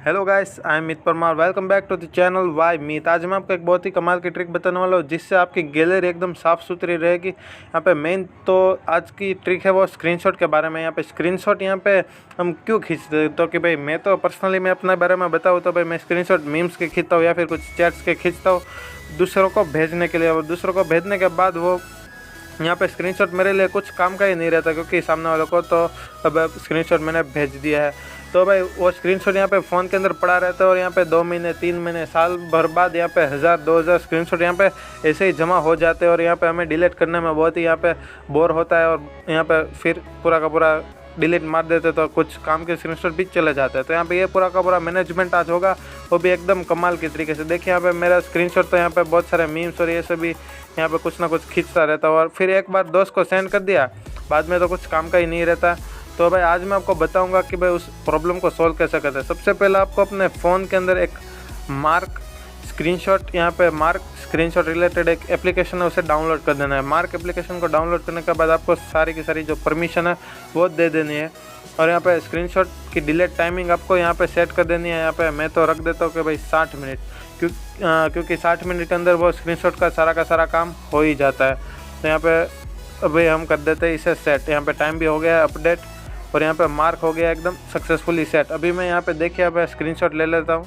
Hello guys, I am Meet Parmar. Welcome back to the channel Y Meet. आज मैं आपको एक बहुत ही कमाल की ट्रिक बताने वाला हूँ जिससे आपकी गैलरी एकदम साफ़ सुथरी रहेगी। यहाँ पे मेन तो आज की ट्रिक है वो स्क्रीनशॉट के बारे में। यहाँ पे स्क्रीनशॉट यहाँ पे हम क्यों खींचते हैं, तो कि भाई मैं तो पर्सनली मैं अपने बारे में बताऊँ तो भाई मैं स्क्रीनशॉट मीम्स के खींचता हूँ या फिर कुछ चैट्स के खींचता हूँ दूसरों को भेजने के लिए। और दूसरों को भेजने के बाद वो यहाँ पे स्क्रीनशॉट मेरे लिए कुछ काम का ही नहीं रहता, क्योंकि सामने वालों को तो अब स्क्रीनशॉट मैंने भेज दिया है। तो भाई वो स्क्रीनशॉट यहाँ पे फ़ोन के अंदर पड़ा रहता है और यहाँ पे 2 महीने 3 महीने साल भर बाद यहाँ पे 1000-2000 स्क्रीनशॉट यहाँ पे ऐसे ही जमा हो जाते हैं और यहाँ पे हमें डिलीट करने में बहुत ही यहाँ पे बोर होता है और यहाँ पे फिर पूरा का पूरा डिलीट मार देते तो कुछ काम के स्क्रीनशॉट भी चले जाते हैं। तो यहाँ पे ये पूरा का पूरा मैनेजमेंट आज होगा, वो भी एकदम कमाल की तरीके से। देखिए यहाँ पे मेरा स्क्रीनशॉट तो यहाँ पे बहुत सारे मीम्स और ये सब भी यहाँ पे कुछ ना कुछ खींचता रहता है और फिर एक बार दोस्त को सेंड कर दिया, बाद में तो कुछ काम का ही नहीं रहता। तो भाई आज मैं आपको बताऊंगा कि भाई उस प्रॉब्लम को सॉल्व कैसे करते हैं। सबसे पहले आपको अपने फ़ोन के अंदर एक मार्क स्क्रीनशॉट यहाँ पे मार्क स्क्रीनशॉट रिलेटेड एक एप्लीकेशन है, उसे डाउनलोड कर देना है। मार्क एप्लीकेशन को डाउनलोड करने के बाद आपको सारी की सारी जो परमिशन है वो दे देनी है और यहाँ पे स्क्रीनशॉट की डिलीट टाइमिंग आपको यहाँ पे सेट कर देनी है। यहाँ पे मैं तो रख देता हूँ कि भाई 60 मिनट, क्योंकि 60 मिनट के अंदर वो स्क्रीनशॉट का सारा काम हो ही जाता है। तो यहाँ पे अभी हम कर देते हैं इसे सेट। यहाँ पे टाइम भी हो गया अपडेट और यहाँ पे मार्क हो गया एकदम सक्सेसफुली सेट। अभी मैं यहाँ पे देखिए अब स्क्रीनशॉट ले लेता हूँ।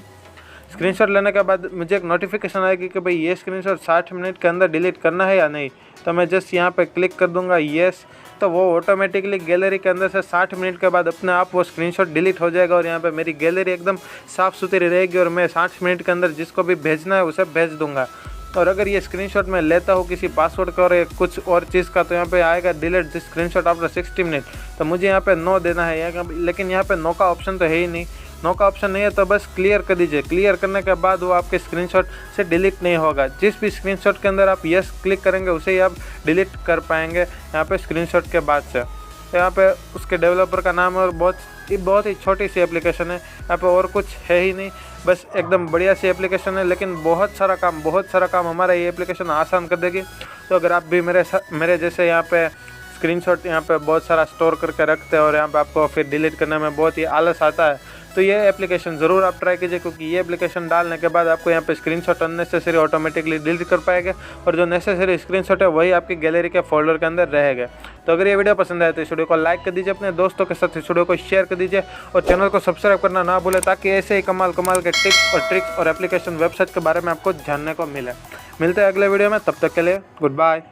स्क्रीनशॉट लेने के बाद मुझे एक नोटिफिकेशन आएगी कि भाई ये स्क्रीनशॉट 60 मिनट के अंदर डिलीट करना है या नहीं। तो मैं जस्ट यहाँ पे क्लिक कर दूंगा येस, तो वो ऑटोमेटिकली गैलरी के अंदर से 60 मिनट के बाद अपने आप वो स्क्रीनशॉट डिलीट हो जाएगा और यहाँ पे मेरी गैलरी एकदम साफ़ सुथरी रहेगी और मैं 60 मिनट के अंदर जिसको भी भेजना है उसे भेज दूँगा। और अगर ये स्क्रीनशॉट मैं लेता हूँ किसी पासवर्ड का और कुछ और चीज़ का, तो यहाँ पे आएगा delete this screenshot after 60 minute. तो मुझे यहाँ पे नो देना है, लेकिन यहाँ पे नो का ऑप्शन तो है ही नहीं। नो का ऑप्शन नहीं है तो बस क्लियर कर दीजिए। क्लियर करने के बाद वो आपके स्क्रीनशॉट से डिलीट नहीं होगा। जिस भी स्क्रीनशॉट के अंदर आप यस क्लिक करेंगे उसे ही आप डिलीट कर पाएंगे यहाँ पे स्क्रीनशॉट के बाद से। तो यहाँ पे उसके डेवलपर का नाम है और बहुत ही छोटी सी एप्लीकेशन है। यहाँ पे और कुछ है ही नहीं, बस एकदम बढ़िया सी एप्लीकेशन है, लेकिन बहुत सारा काम हमारा ये एप्लीकेशन आसान कर देगी। तो अगर आप भी मेरे जैसे यहाँ पे स्क्रीनशॉट यहाँ पे बहुत सारा स्टोर करके रखते हैं और यहाँ पे आपको फिर डिलीट करने में बहुत ही आलस आता है, तो ये एप्लीकेशन ज़रूर आप ट्राई कीजिए, क्योंकि ये एप्लीकेशन डालने के बाद आपको यहाँ पे स्क्रीनशॉट अननेसेसरी ऑटोमेटिकली डिलीट कर पाएंगे और जो नेसेसरी स्क्रीनशॉट है वही आपकी गैलरी के फोल्डर के अंदर रहेगा। तो अगर ये वीडियो पसंद आए तो इस वीडियो को लाइक कर दीजिए, अपने दोस्तों के साथ इस वीडियो को शेयर कर दीजिए और चैनल को सब्सक्राइब करना ना भूलें, ताकि ऐसे ही कमाल के टिप्स और ट्रिक्स और एप्लीकेशन वेबसाइट के बारे में आपको जानने को मिले। मिलते हैं अगले वीडियो में, तब तक के लिए गुड बाय।